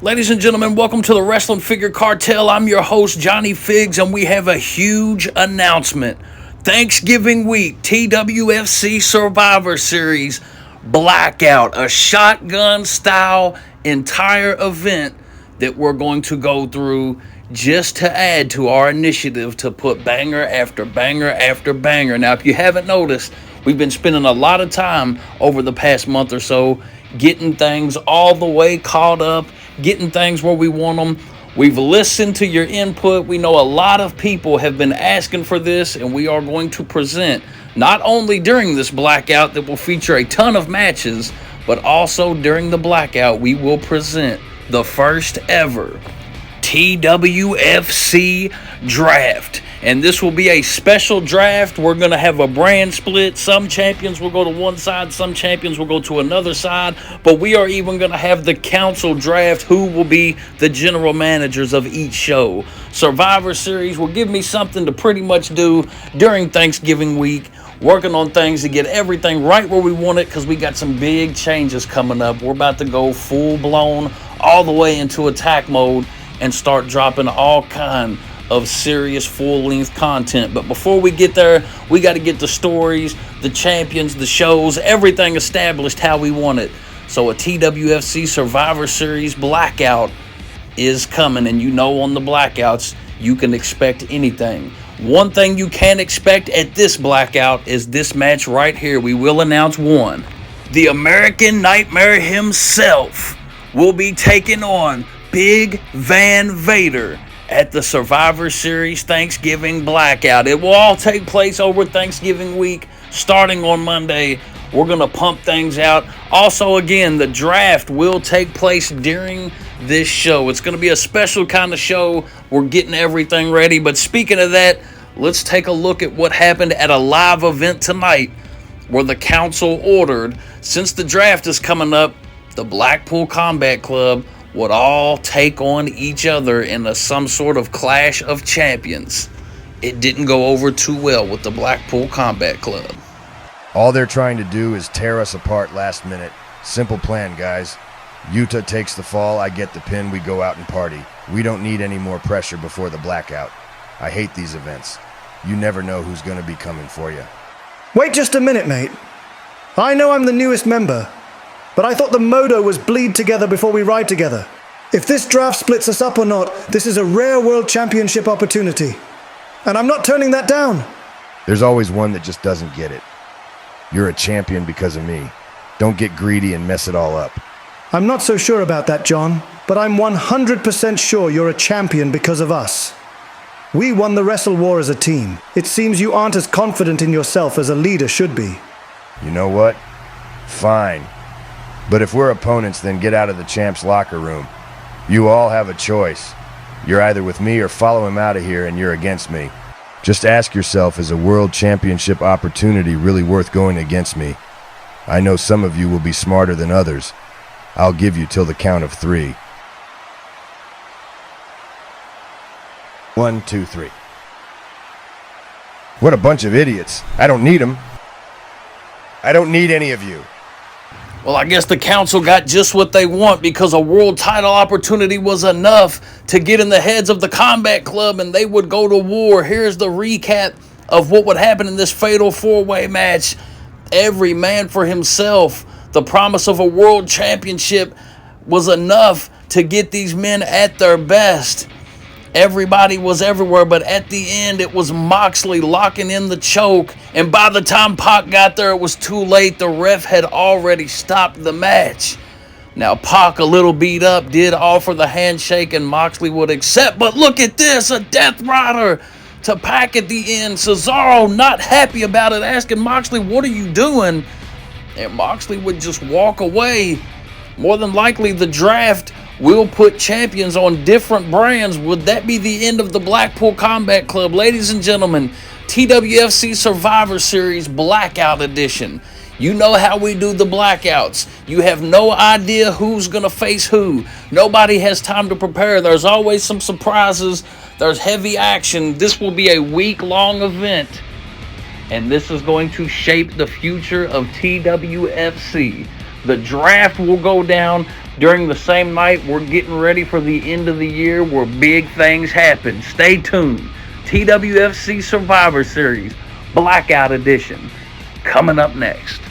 Ladies and gentlemen, welcome to the Wrestling Figure Cartel. I'm your host, Johnny Figs, and we have a huge announcement. Thanksgiving week, TWFC Survivor Series Blackout, a shotgun-style entire event that we're going to go through just to add to our initiative to put banger after banger after banger. Now, if you haven't noticed, we've been spending a lot of time over the past month or so getting things all the way caught up, getting things where we want them. We've listened to your input. We know a lot of people have been asking for this, and we are going to present not only during this blackout that will feature a ton of matches, but also during the blackout we will present the first ever TWFC draft. And this will be a special draft. We're going to have a brand split. Some champions will go to one side, some champions will go to another side. But we are even going to have the council draft, who will be the general managers of each show. Survivor Series will give me something to pretty much do during Thanksgiving week, working on things to get everything right where we want it, because we got some big changes coming up. We're about to go full blown all the way into attack mode and start dropping all kind of serious full-length content. But before we get there, we got to get the stories, the champions, the shows, everything established how we want it. So a TWFC Survivor Series Blackout is coming, and you know on the Blackouts you can expect anything. One thing you can expect at this Blackout is this match right here. We will announce one. The American Nightmare himself will be taking on Big Van Vader at the Survivor Series Thanksgiving Blackout. It will all take place over Thanksgiving week, starting on Monday. We're going to pump things out. Also, again, the draft will take place during this show. It's going to be a special kind of show. We're getting everything ready. But speaking of that, let's take a look at what happened at a live event tonight where the council ordered, since the draft is coming up, the Blackpool Combat Club would all take on each other in some sort of clash of champions. It didn't go over too well with the Blackpool Combat Club. All they're trying to do is tear us apart last minute. Simple plan, guys. Utah takes the fall, I get the pin, we go out and party. We don't need any more pressure before the blackout. I hate these events. You never know who's going to be coming for you. Wait just a minute, mate. I know I'm the newest member, but I thought the motto was bleed together before we ride together. If this draft splits us up or not, this is a rare world championship opportunity. And I'm not turning that down. There's always one that just doesn't get it. You're a champion because of me. Don't get greedy and mess it all up. I'm not so sure about that, John, but I'm 100% sure you're a champion because of us. We won the Wrestle War as a team. It seems you aren't as confident in yourself as a leader should be. You know what? Fine. But if we're opponents, then get out of the champ's locker room. You all have a choice. You're either with me or follow him out of here and you're against me. Just ask yourself, is a world championship opportunity really worth going against me? I know some of you will be smarter than others. I'll give you till the count of 3. 1, 2, 3. What a bunch of idiots. I don't need them. I don't need any of you. Well, I guess the council got just what they want, because a world title opportunity was enough to get in the heads of the Combat Club and they would go to war. Here's the recap of what would happen in this fatal 4-way match. Every man for himself. The promise of a world championship was enough to get these men at their best. Everybody was everywhere, but at the end, it was Moxley locking in the choke. And by the time Pac got there, it was too late. The ref had already stopped the match. Now, Pac, a little beat up, did offer the handshake, and Moxley would accept. But look at this, a Death Rider to Pac at the end. Cesaro not happy about it, asking Moxley, what are you doing? And Moxley would just walk away. More than likely, the draft will put champions on different brands. Would that be the end of the Blackpool Combat Club? Ladies and gentlemen, TWFC Survivor Series Blackout Edition. You know how we do the blackouts. You have no idea who's going to face who. Nobody has time to prepare. There's always some surprises. There's heavy action. This will be a week-long event, and this is going to shape the future of TWFC. The draft will go down. During the same night, we're getting ready for the end of the year where big things happen. Stay tuned. TWFC Survivor Series, Blackout Edition, coming up next.